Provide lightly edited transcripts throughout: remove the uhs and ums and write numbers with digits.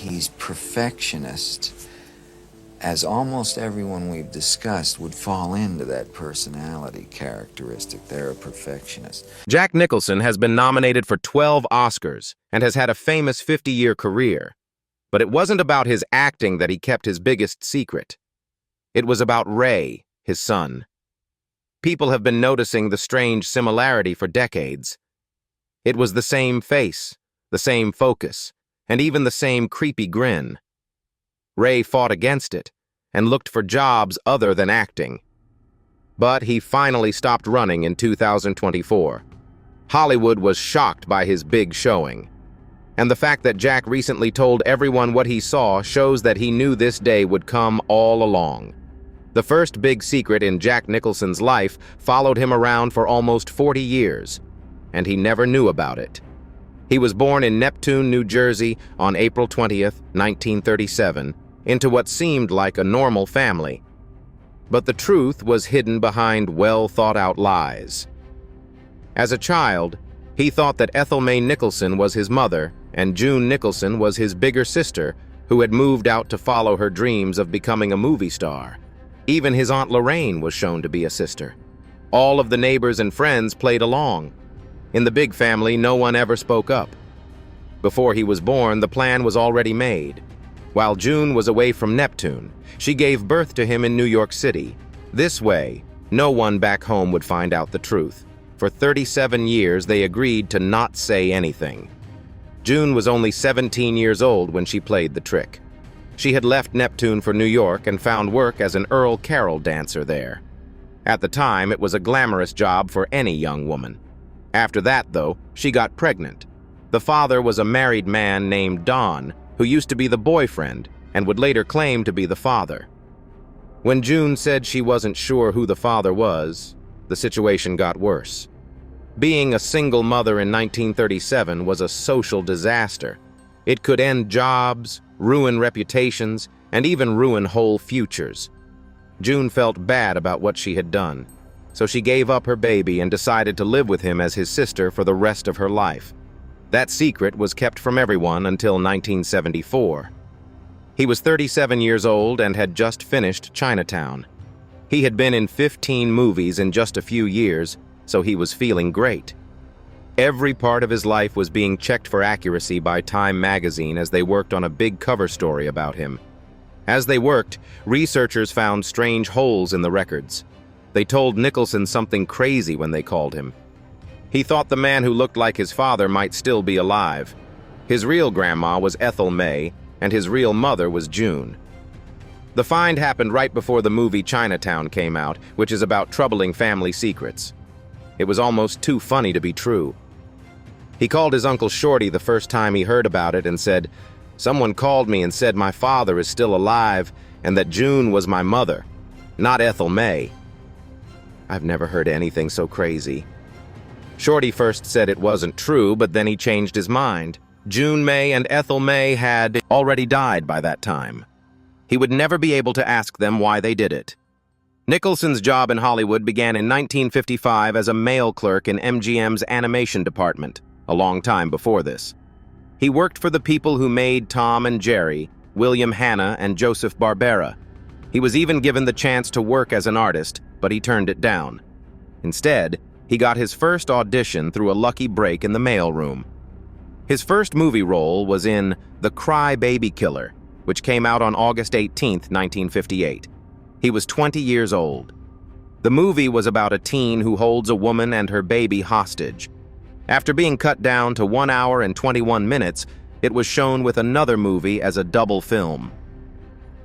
he's perfectionist, as almost everyone we've discussed would fall into that personality characteristic. They're a perfectionist. Jack Nicholson has been nominated for 12 Oscars and has had a famous 50-year career. But it wasn't about his acting that he kept his biggest secret. It was about Ray, his son. People have been noticing the strange similarity for decades. It was the same face, the same focus, and even the same creepy grin. Ray fought against it and looked for jobs other than acting. But he finally stopped running in 2024. Hollywood was shocked by his big showing. And the fact that Jack recently told everyone what he saw shows that he knew this day would come all along. The first big secret in Jack Nicholson's life followed him around for almost 40 years, and he never knew about it. He was born in Neptune, New Jersey on April 20th, 1937, into what seemed like a normal family. But the truth was hidden behind well-thought-out lies. As a child, he thought that Ethel Mae Nicholson was his mother and June Nicholson was his bigger sister who had moved out to follow her dreams of becoming a movie star. Even his Aunt Lorraine was shown to be a sister. All of the neighbors and friends played along. In the big family, no one ever spoke up. Before he was born, the plan was already made. While June was away from Neptune, she gave birth to him in New York City. This way, no one back home would find out the truth. For 37 years, they agreed to not say anything. June was only 17 years old when she played the trick. She had left Neptune for New York and found work as an Earl Carroll dancer there. At the time, it was a glamorous job for any young woman. After that, though, she got pregnant. The father was a married man named Don, who used to be the boyfriend and would later claim to be the father. When June said she wasn't sure who the father was, the situation got worse. Being a single mother in 1937 was a social disaster. It could end jobs, ruin reputations, and even ruin whole futures. June felt bad about what she had done, so she gave up her baby and decided to live with him as his sister for the rest of her life. That secret was kept from everyone until 1974. He was 37 years old and had just finished Chinatown. He had been in 15 movies in just a few years, so he was feeling great. Every part of his life was being checked for accuracy by Time magazine as they worked on a big cover story about him. As they worked, researchers found strange holes in the records. They told Nicholson something crazy when they called him. He thought the man who looked like his father might still be alive. His real grandma was Ethel Mae, and his real mother was June. The find happened right before the movie Chinatown came out, which is about troubling family secrets. It was almost too funny to be true. He called his Uncle Shorty the first time he heard about it and said, "Someone called me and said my father is still alive and that June was my mother, not Ethel Mae." I've never heard anything so crazy. Shorty first said it wasn't true, but then he changed his mind. June Mae and Ethel Mae had already died by that time. He would never be able to ask them why they did it. Nicholson's job in Hollywood began in 1955 as a mail clerk in MGM's animation department, a long time before this. He worked for the people who made Tom and Jerry, William Hanna and Joseph Barbera. He was even given the chance to work as an artist, but he turned it down. Instead, he got his first audition through a lucky break in the mailroom. His first movie role was in The Cry Baby Killer, which came out on August 18, 1958. He was 20 years old. The movie was about a teen who holds a woman and her baby hostage. After being cut down to 1 hour and 21 minutes, it was shown with another movie as a double film.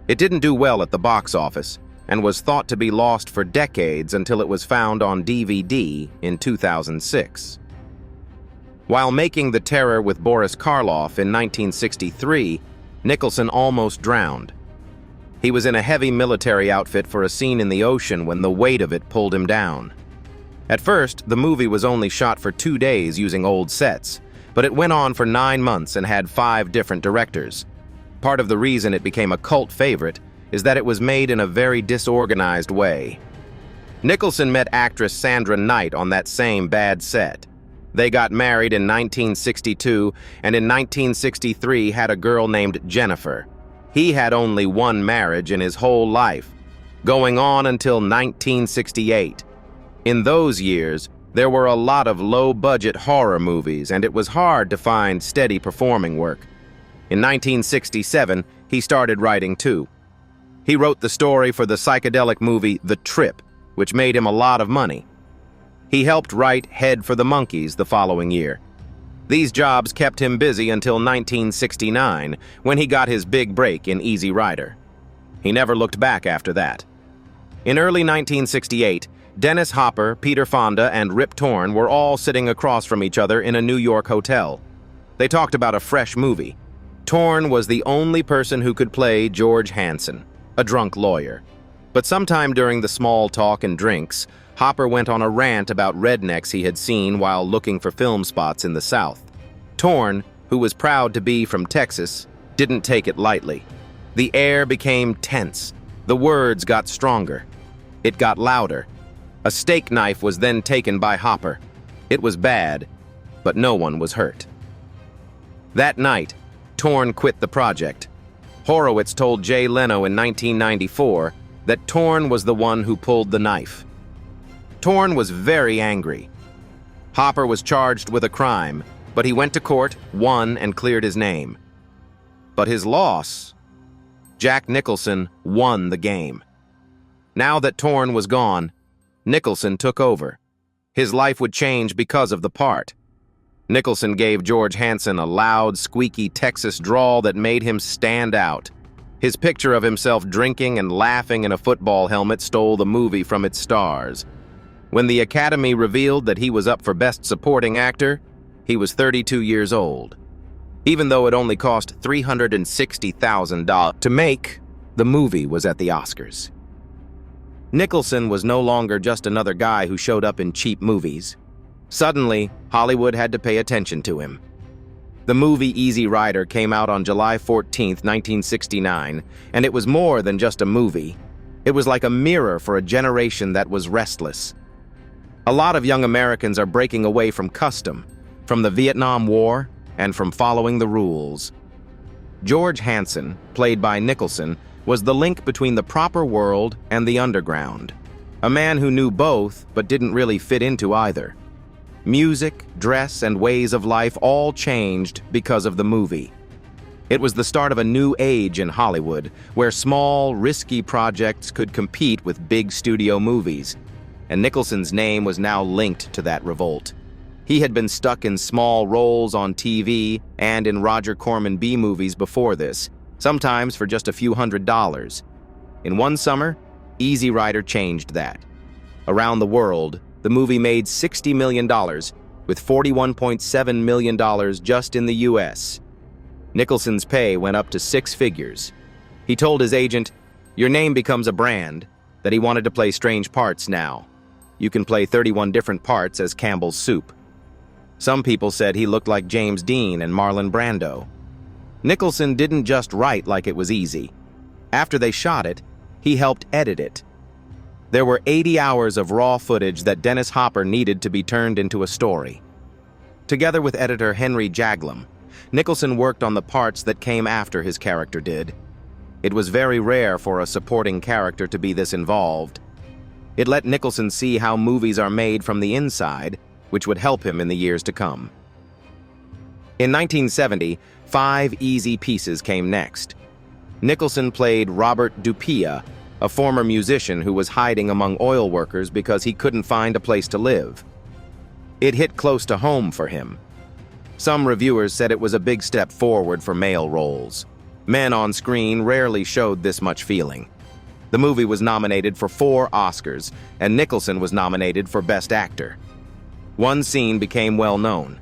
It didn't do well at the box office and was thought to be lost for decades until it was found on DVD in 2006. While making The Terror with Boris Karloff in 1963, Nicholson almost drowned. He was in a heavy military outfit for a scene in the ocean when the weight of it pulled him down. At first, the movie was only shot for 2 days using old sets, but it went on for 9 months and had 5 different directors. Part of the reason it became a cult favorite is that it was made in a very disorganized way. Nicholson met actress Sandra Knight on that same bad set. They got married in 1962, and in 1963 had a girl named Jennifer. He had only one marriage in his whole life, going on until 1968. In those years, there were a lot of low-budget horror movies, and it was hard to find steady performing work. In 1967, he started writing too. He wrote the story for the psychedelic movie The Trip, which made him a lot of money. He helped write Head for the Monkeys the following year. These jobs kept him busy until 1969, when he got his big break in Easy Rider. He never looked back after that. In early 1968, Dennis Hopper, Peter Fonda, and Rip Torn were all sitting across from each other in a New York hotel. They talked about a fresh movie. Torn was the only person who could play George Hansen, a drunk lawyer. But sometime during the small talk and drinks, Hopper went on a rant about rednecks he had seen while looking for film spots in the South. Torn, who was proud to be from Texas, didn't take it lightly. The air became tense. The words got stronger. It got louder. A steak knife was then taken by Hopper. It was bad, but no one was hurt. That night, Torn quit the project. Horowitz told Jay Leno in 1994 that Torn was the one who pulled the knife. Torn was very angry. Hopper was charged with a crime, but he went to court, won, and cleared his name. But his loss, Jack Nicholson won the game. Now that Torn was gone, Nicholson took over. His life would change because of the part. Nicholson gave George Hansen a loud, squeaky Texas drawl that made him stand out. His picture of himself drinking and laughing in a football helmet stole the movie from its stars. When the Academy revealed that he was up for Best Supporting Actor, he was 32 years old. Even though it only cost $360,000 to make, the movie was at the Oscars. Nicholson was no longer just another guy who showed up in cheap movies. Suddenly, Hollywood had to pay attention to him. The movie Easy Rider came out on July 14, 1969, and it was more than just a movie. It was like a mirror for a generation that was restless. A lot of young Americans are breaking away from custom, from the Vietnam War, and from following the rules. George Hansen, played by Nicholson, was the link between the proper world and the underground. A man who knew both, but didn't really fit into either. Music, dress, and ways of life all changed because of the movie. It was the start of a new age in Hollywood, where small, risky projects could compete with big studio movies. And Nicholson's name was now linked to that revolt. He had been stuck in small roles on TV and in Roger Corman B movies before this, sometimes for just a few $100s. In one summer, Easy Rider changed that. Around the world, the movie made $60 million, with $41.7 million just in the US. Nicholson's pay went up to 6 figures. He told his agent, "Your name becomes a brand," that he wanted to play strange parts now. You can play 31 different parts as Campbell's Soup. Some people said he looked like James Dean and Marlon Brando. Nicholson didn't just write like it was easy. After they shot it, he helped edit it. There were 80 hours of raw footage that Dennis Hopper needed to be turned into a story. Together with editor Henry Jaglom, Nicholson worked on the parts that came after his character did. It was very rare for a supporting character to be this involved. It let Nicholson see how movies are made from the inside, which would help him in the years to come. In 1970, 5 easy pieces came next. Nicholson played Robert Dupia, a former musician who was hiding among oil workers because he couldn't find a place to live. It hit close to home for him. Some reviewers said it was a big step forward for male roles. Men on screen rarely showed this much feeling. The movie was nominated for 4 Oscars, and Nicholson was nominated for Best Actor. One scene became well known.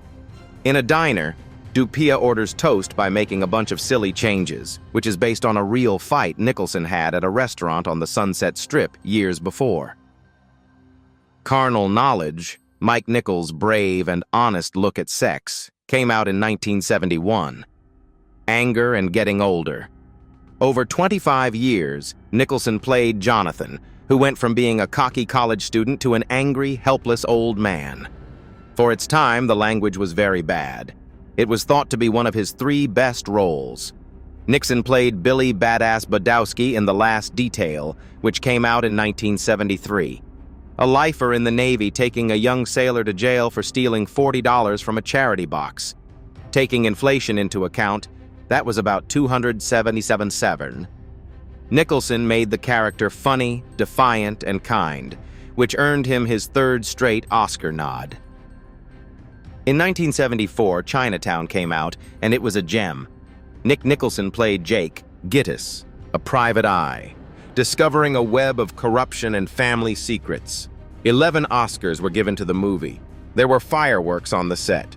In a diner, Dupia orders toast by making a bunch of silly changes, which is based on a real fight Nicholson had at a restaurant on the Sunset Strip years before. Carnal Knowledge, Mike Nichols' brave and honest look at sex, came out in 1971. Anger and Getting Older. Over 25 years, Nicholson played Jonathan, who went from being a cocky college student to an angry, helpless old man. For its time, the language was very bad. It was thought to be one of his 3 best roles. Nixon played Billy Badass Badowski in The Last Detail, which came out in 1973. A lifer in the Navy taking a young sailor to jail for stealing $40 from a charity box. Taking inflation into account, that was about $277. Nicholson made the character funny, defiant, and kind, which earned him his 3rd straight Oscar nod. In 1974, Chinatown came out, and it was a gem. Nick Nicholson played Jake Gittis, a private eye, discovering a web of corruption and family secrets. 11 Oscars were given to the movie. There were fireworks on the set.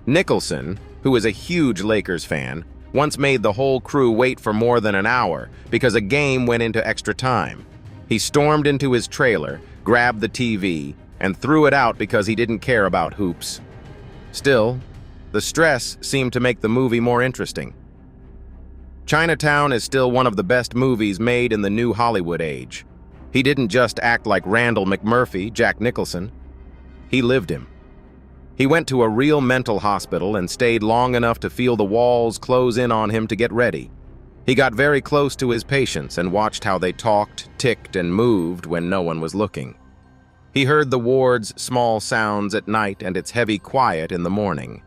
Nicholson, who is a huge Lakers fan, once made the whole crew wait for more than an hour because a game went into extra time. He stormed into his trailer, grabbed the TV, and threw it out because he didn't care about hoops. Still, the stress seemed to make the movie more interesting. Chinatown is still one of the best movies made in the new Hollywood age. He didn't just act like Randall McMurphy, Jack Nicholson. He lived him. He went to a real mental hospital and stayed long enough to feel the walls close in on him to get ready. He got very close to his patients and watched how they talked, ticked, and moved when no one was looking. He heard the ward's small sounds at night and its heavy quiet in the morning.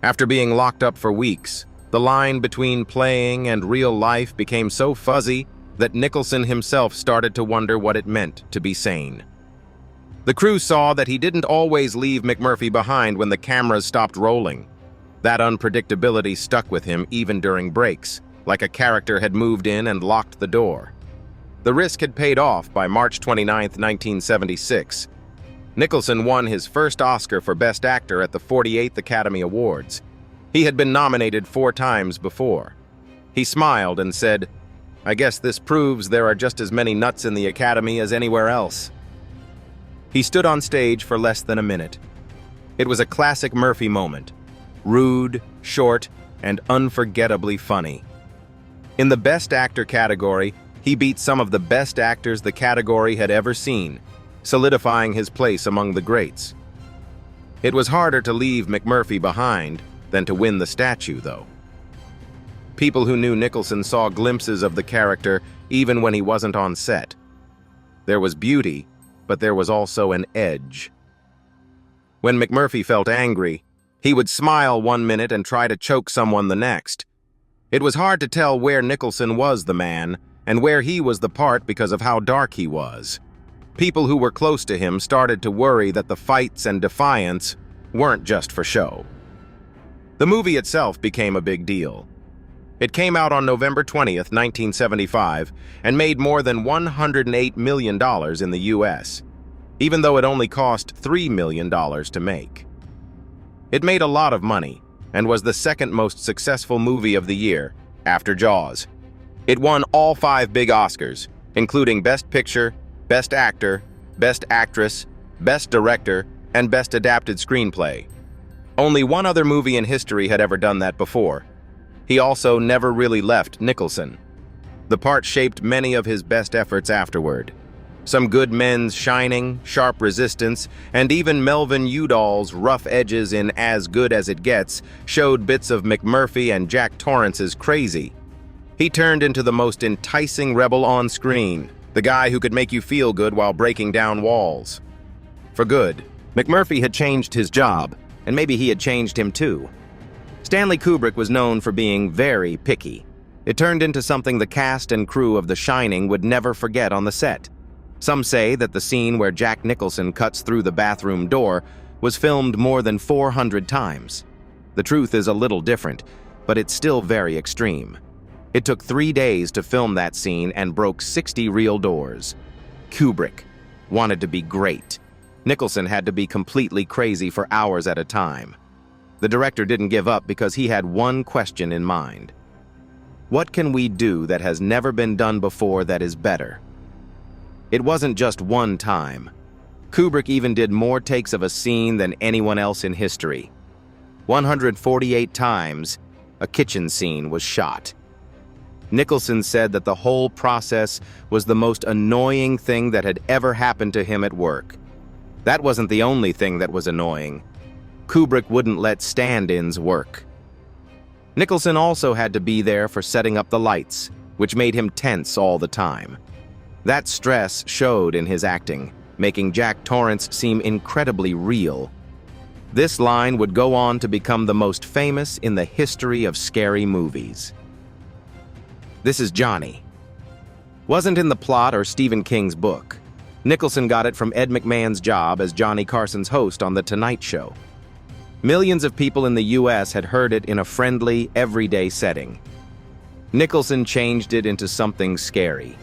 After being locked up for weeks, the line between playing and real life became so fuzzy that Nicholson himself started to wonder what it meant to be sane. The crew saw that he didn't always leave McMurphy behind when the cameras stopped rolling. That unpredictability stuck with him even during breaks, like a character had moved in and locked the door. The risk had paid off by March 29, 1976. Nicholson won his first Oscar for Best Actor at the 48th Academy Awards. He had been nominated 4 times before. He smiled and said, "I guess this proves there are just as many nuts in the Academy as anywhere else." He stood on stage for less than a minute. It was a classic Murphy moment. Rude, short, and unforgettably funny. In the Best Actor category, he beat some of the best actors the category had ever seen, solidifying his place among the greats. It was harder to leave McMurphy behind than to win the statue, though. People who knew Nicholson saw glimpses of the character even when he wasn't on set. There was beauty, but there was also an edge. When McMurphy felt angry, he would smile one minute and try to choke someone the next. It was hard to tell where Nicholson was the man and where he was the part because of how dark he was. People who were close to him started to worry that the fights and defiance weren't just for show. The movie itself became a big deal. It came out on November 20th, 1975, and made more than $108 million in the U.S., even though it only cost $3 million to make. It made a lot of money, and was the 2nd most successful movie of the year, after Jaws. It won all 5 big Oscars, including Best Picture, Best Actor, Best Actress, Best Director, and Best Adapted Screenplay. Only one other movie in history had ever done that before. He also never really left Nicholson. The part shaped many of his best efforts afterward. Some Good Men's Shining, Sharp Resistance, and even Melvin Udall's rough edges in As Good as It Gets showed bits of McMurphy and Jack Torrance's Crazy. He turned into the most enticing rebel on screen, the guy who could make you feel good while breaking down walls. For good, McMurphy had changed his job, and maybe he had changed him too. Stanley Kubrick was known for being very picky. It turned into something the cast and crew of The Shining would never forget on the set. Some say that the scene where Jack Nicholson cuts through the bathroom door was filmed more than 400 times. The truth is a little different, but it's still very extreme. It took 3 days to film that scene and broke 60 real doors. Kubrick wanted to be great. Nicholson had to be completely crazy for hours at a time. The director didn't give up because he had one question in mind. What can we do that has never been done before that is better? It wasn't just one time. Kubrick even did more takes of a scene than anyone else in history. 148 times, a kitchen scene was shot. Nicholson said that the whole process was the most annoying thing that had ever happened to him at work. That wasn't the only thing that was annoying. Kubrick wouldn't let stand-ins work. Nicholson also had to be there for setting up the lights, which made him tense all the time. That stress showed in his acting, making Jack Torrance seem incredibly real. This line would go on to become the most famous in the history of scary movies. "This is Johnny." Wasn't in the plot or Stephen King's book. Nicholson got it from Ed McMahon's job as Johnny Carson's host on The Tonight Show. Millions of people in the US had heard it in a friendly, everyday setting. Nicholson changed it into something scary.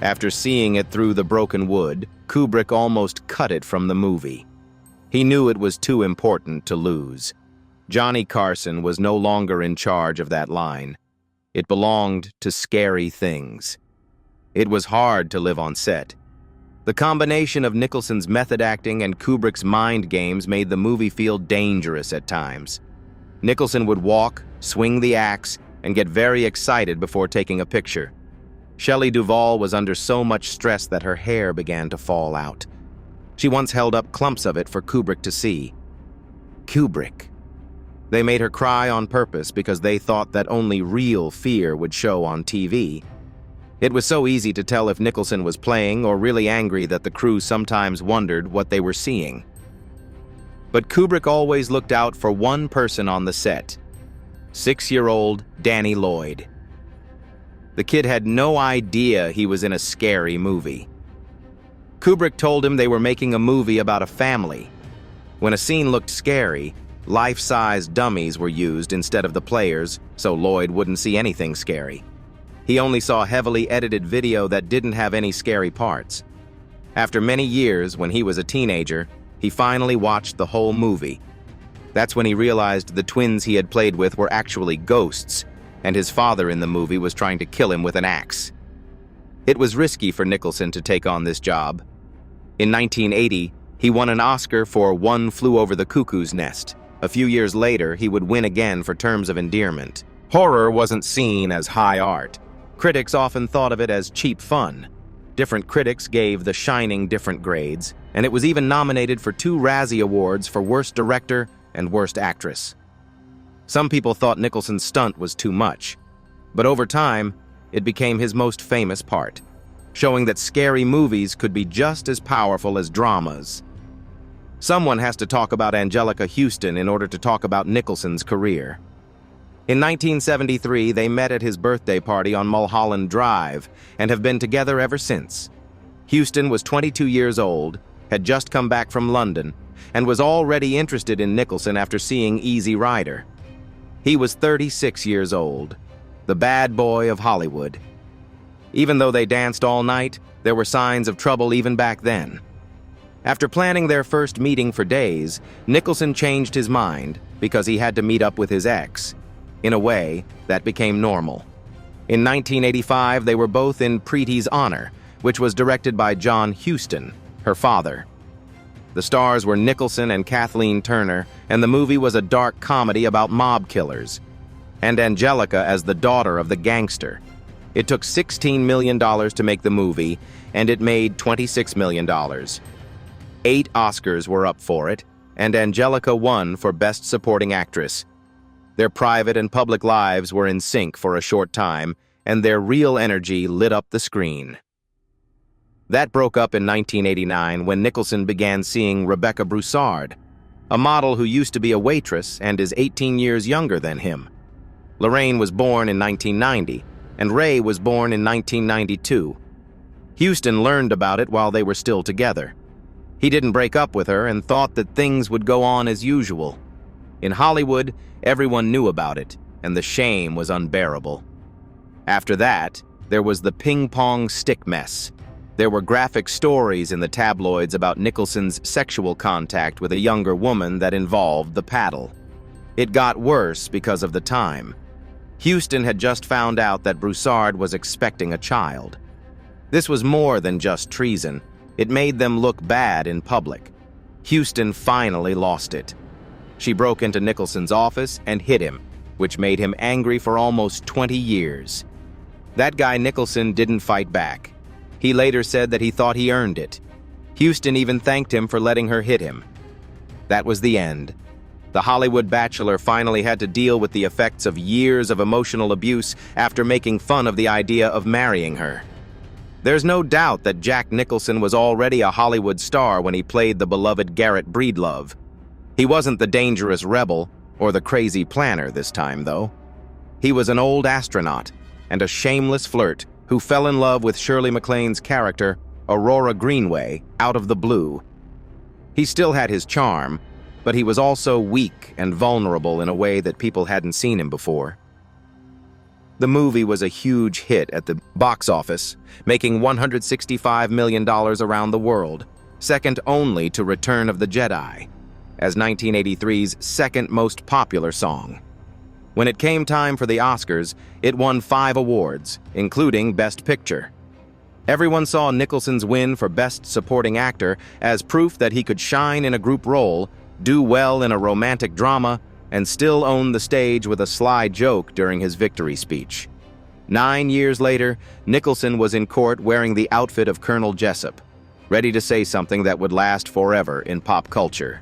After seeing it through the broken wood, Kubrick almost cut it from the movie. He knew it was too important to lose. Johnny Carson was no longer in charge of that line. It belonged to scary things. It was hard to live on set. The combination of Nicholson's method acting and Kubrick's mind games made the movie feel dangerous at times. Nicholson would walk, swing the axe, and get very excited before taking a picture. Shelley Duvall was under so much stress that her hair began to fall out. She once held up clumps of it for Kubrick to see. Kubrick. They made her cry on purpose because they thought that only real fear would show on TV. It was so easy to tell if Nicholson was playing or really angry that the crew sometimes wondered what they were seeing. But Kubrick always looked out for one person on the set: 6-year-old Danny Lloyd. The kid had no idea he was in a scary movie. Kubrick told him they were making a movie about a family. When a scene looked scary, life-size dummies were used instead of the players, so Lloyd wouldn't see anything scary. He only saw heavily edited video that didn't have any scary parts. After many years, when he was a teenager, he finally watched the whole movie. That's when he realized the twins he had played with were actually ghosts, and his father in the movie was trying to kill him with an axe. It was risky for Nicholson to take on this job. In 1980, he won an Oscar for One Flew Over the Cuckoo's Nest. A few years later, he would win again for Terms of Endearment. Horror wasn't seen as high art. Critics often thought of it as cheap fun. Different critics gave The Shining different grades, and it was even nominated for 2 Razzie Awards for Worst Director and Worst Actress. Some people thought Nicholson's stunt was too much, but over time, it became his most famous part, showing that scary movies could be just as powerful as dramas. Someone has to talk about Anjelica Huston in order to talk about Nicholson's career. In 1973, they met at his birthday party on Mulholland Drive and have been together ever since. Huston was 22 years old, had just come back from London, and was already interested in Nicholson after seeing Easy Rider. He was 36 years old, the bad boy of Hollywood. Even though they danced all night, there were signs of trouble even back then. After planning their first meeting for days, Nicholson changed his mind because he had to meet up with his ex. In a way, that became normal. In 1985, they were both in Preeti's Honor, which was directed by John Huston, her father. The stars were Nicholson and Kathleen Turner, and the movie was a dark comedy about mob killers, and Anjelica as the daughter of the gangster. It took $16 million to make the movie, and it made $26 million. 8 Oscars were up for it, and Anjelica won for Best Supporting Actress. Their private and public lives were in sync for a short time, and their real energy lit up the screen. That broke up in 1989 when Nicholson began seeing Rebecca Broussard, a model who used to be a waitress and is 18 years younger than him. Lorraine was born in 1990, and Ray was born in 1992. Huston learned about it while they were still together. He didn't break up with her and thought that things would go on as usual. In Hollywood, everyone knew about it, and the shame was unbearable. After that, there was the ping-pong stick mess. There were graphic stories in the tabloids about Nicholson's sexual contact with a younger woman that involved the paddle. It got worse because of the time. Huston had just found out that Broussard was expecting a child. This was more than just treason. It made them look bad in public. Huston finally lost it. She broke into Nicholson's office and hit him, which made him angry for almost 20 years. That guy Nicholson didn't fight back. He later said that he thought he earned it. Houston even thanked him for letting her hit him. That was the end. The Hollywood bachelor finally had to deal with the effects of years of emotional abuse after making fun of the idea of marrying her. There's no doubt that Jack Nicholson was already a Hollywood star when he played the beloved Garrett Breedlove. He wasn't the dangerous rebel or the crazy planner this time, though. He was an old astronaut and a shameless flirt who fell in love with Shirley MacLaine's character, Aurora Greenway, out of the blue. He still had his charm, but he was also weak and vulnerable in a way that people hadn't seen him before. The movie was a huge hit at the box office, making $165 million around the world, second only to Return of the Jedi, as 1983's second most popular song. When it came time for the Oscars, it won 5 awards, including Best Picture. Everyone saw Nicholson's win for Best Supporting Actor as proof that he could shine in a group role, do well in a romantic drama, and still own the stage with a sly joke during his victory speech. 9 years later, Nicholson was in court wearing the outfit of Colonel Jessup, ready to say something that would last forever in pop culture.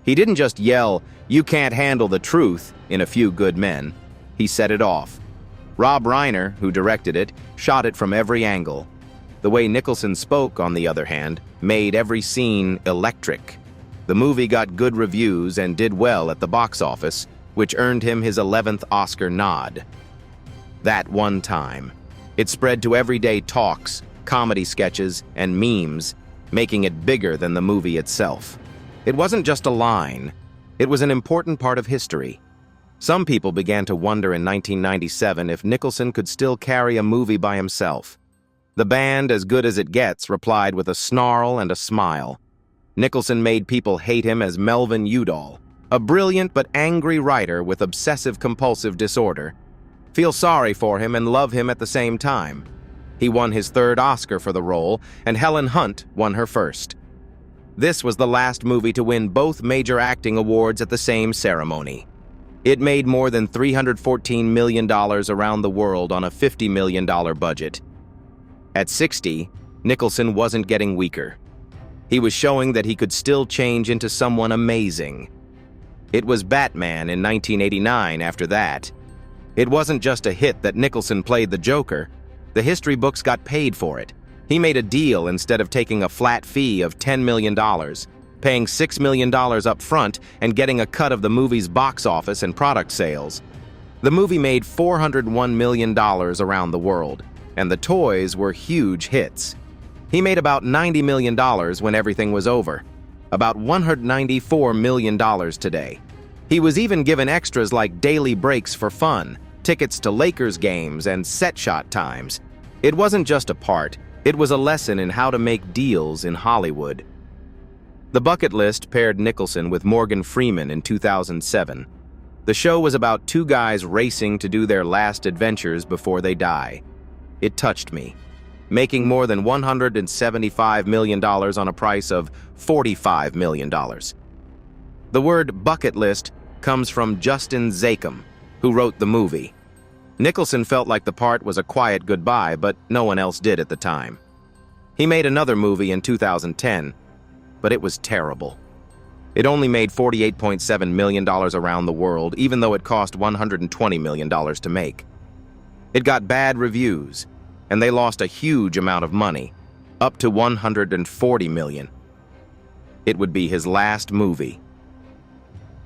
He didn't just yell, "You can't handle the truth," in A Few Good Men. He set it off. Rob Reiner, who directed it, shot it from every angle. The way Nicholson spoke, on the other hand, made every scene electric. The movie got good reviews and did well at the box office, which earned him his 11th Oscar nod. That one time. It spread to everyday talks, comedy sketches, and memes, making it bigger than the movie itself. It wasn't just a line. It was an important part of history. Some people began to wonder in 1997 if Nicholson could still carry a movie by himself. The band, As Good as It Gets, replied with a snarl and a smile. Nicholson made people hate him as Melvin Udall, a brilliant but angry writer with obsessive-compulsive disorder, feel sorry for him and love him at the same time. He won his 3rd Oscar for the role, and Helen Hunt won her 1st. This was the last movie to win both major acting awards at the same ceremony. It made more than $314 million around the world on a $50 million budget. At 60, Nicholson wasn't getting weaker. He was showing that he could still change into someone amazing. It was Batman in 1989 after that. It wasn't just a hit that Nicholson played the Joker. The history books got paid for it. He made a deal instead of taking a flat fee of $10 million, paying $6 million up front and getting a cut of the movie's box office and product sales. The movie made $401 million around the world, and the toys were huge hits. He made about $90 million when everything was over, about $194 million today. He was even given extras like daily breaks for fun, tickets to Lakers games, and set shot times. It wasn't just a part, it was a lesson in how to make deals in Hollywood. The Bucket List paired Nicholson with Morgan Freeman in 2007. The show was about 2 guys racing to do their last adventures before they die. It touched me. Making more than $175 million on a price of $45 million. The word bucket list comes from Justin Zakum, who wrote the movie. Nicholson felt like the part was a quiet goodbye, but no one else did at the time. He made another movie in 2010, but it was terrible. It only made $48.7 million around the world, even though it cost $120 million to make. It got bad reviews, and they lost a huge amount of money, up to $140 million. It would be his last movie.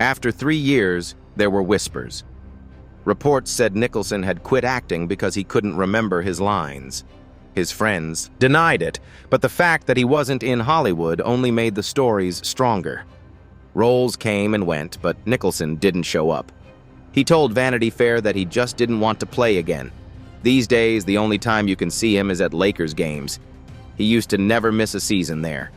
After 3 years, there were whispers. Reports said Nicholson had quit acting because he couldn't remember his lines. His friends denied it, but the fact that he wasn't in Hollywood only made the stories stronger. Roles came and went, but Nicholson didn't show up. He told Vanity Fair that he just didn't want to play again. These days, the only time you can see him is at Lakers games. He used to never miss a season there.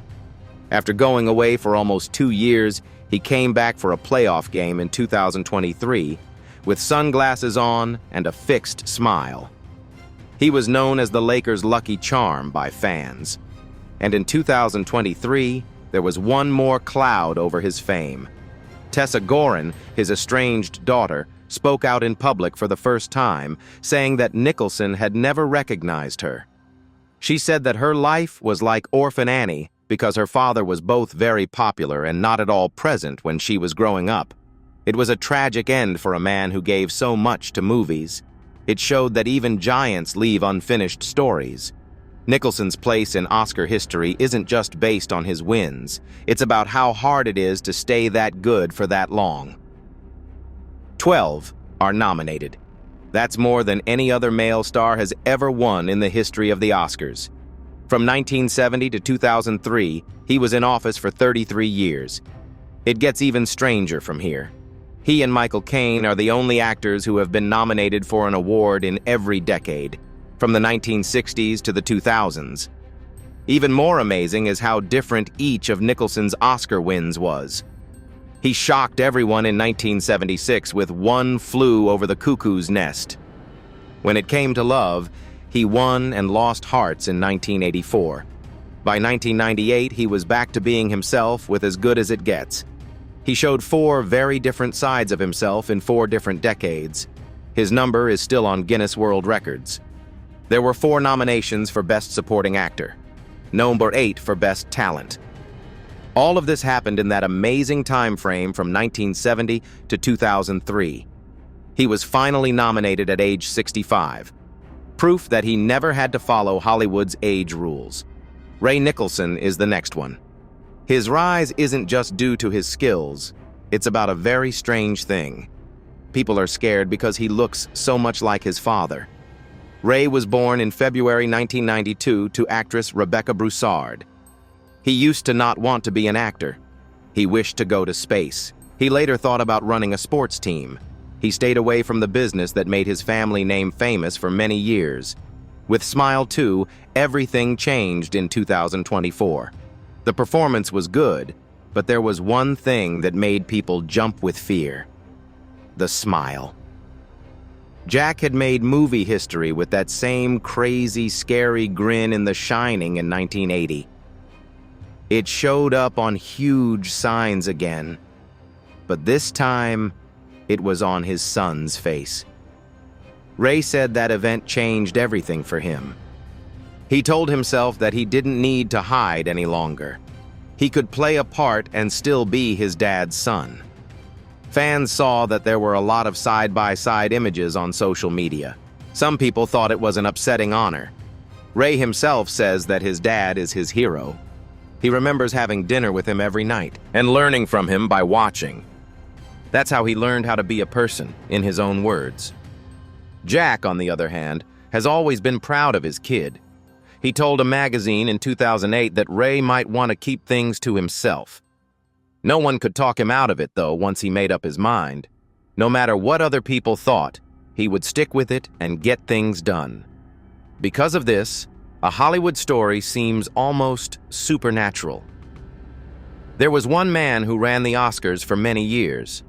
After going away for almost 2 years, he came back for a playoff game in 2023 with sunglasses on and a fixed smile. He was known as the Lakers' lucky charm by fans. And in 2023, there was one more cloud over his fame. Tessa Gorin, his estranged daughter, spoke out in public for the first time, saying that Nicholson had never recognized her. She said that her life was like Orphan Annie, because her father was both very popular and not at all present when she was growing up. It was a tragic end for a man who gave so much to movies. It showed that even giants leave unfinished stories. Nicholson's place in Oscar history isn't just based on his wins. It's about how hard it is to stay that good for that long. 12 are nominated. That's more than any other male star has ever won in the history of the Oscars. From 1970 to 2003, he was in office for 33 years. It gets even stranger from here. He and Michael Caine are the only actors who have been nominated for an award in every decade, from the 1960s to the 2000s. Even more amazing is how different each of Nicholson's Oscar wins was. He shocked everyone in 1976 with One Flew Over the Cuckoo's Nest. When it came to love, he won and lost hearts in 1984. By 1998, he was back to being himself with As Good as It Gets. He showed 4 very different sides of himself in 4 different decades. His number is still on Guinness World Records. There were 4 nominations for Best Supporting Actor, number 8 for Best Talent. All of this happened in that amazing time frame from 1970 to 2003. He was finally nominated at age 65. Proof that he never had to follow Hollywood's age rules. Ray Nicholson is the next one. His rise isn't just due to his skills. It's about a very strange thing. People are scared because he looks so much like his father. Ray was born in February 1992 to actress Rebecca Broussard. He used to not want to be an actor. He wished to go to space. He later thought about running a sports team. He stayed away from the business that made his family name famous for many years. With Smile 2, everything changed in 2024. The performance was good, but there was one thing that made people jump with fear: the smile. Jack had made movie history with that same crazy, scary grin in The Shining in 1980. It showed up on huge signs again, but this time it was on his son's face. Ray said that event changed everything for him. He told himself that he didn't need to hide any longer. He could play a part and still be his dad's son. Fans saw that there were a lot of side-by-side images on social media. Some people thought it was an upsetting honor. Ray himself says that his dad is his hero. He remembers having dinner with him every night and learning from him by watching. That's how he learned how to be a person, in his own words. Jack, on the other hand, has always been proud of his kid. He told a magazine in 2008 that Ray might want to keep things to himself. No one could talk him out of it, though, once he made up his mind. No matter what other people thought, he would stick with it and get things done. Because of this, a Hollywood story seems almost supernatural. There was one man who ran the Oscars for many years.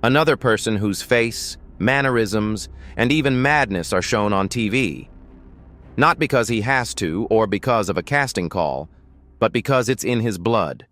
Another person whose face, mannerisms, and even madness are shown on TV. Not because he has to or because of a casting call, but because it's in his blood.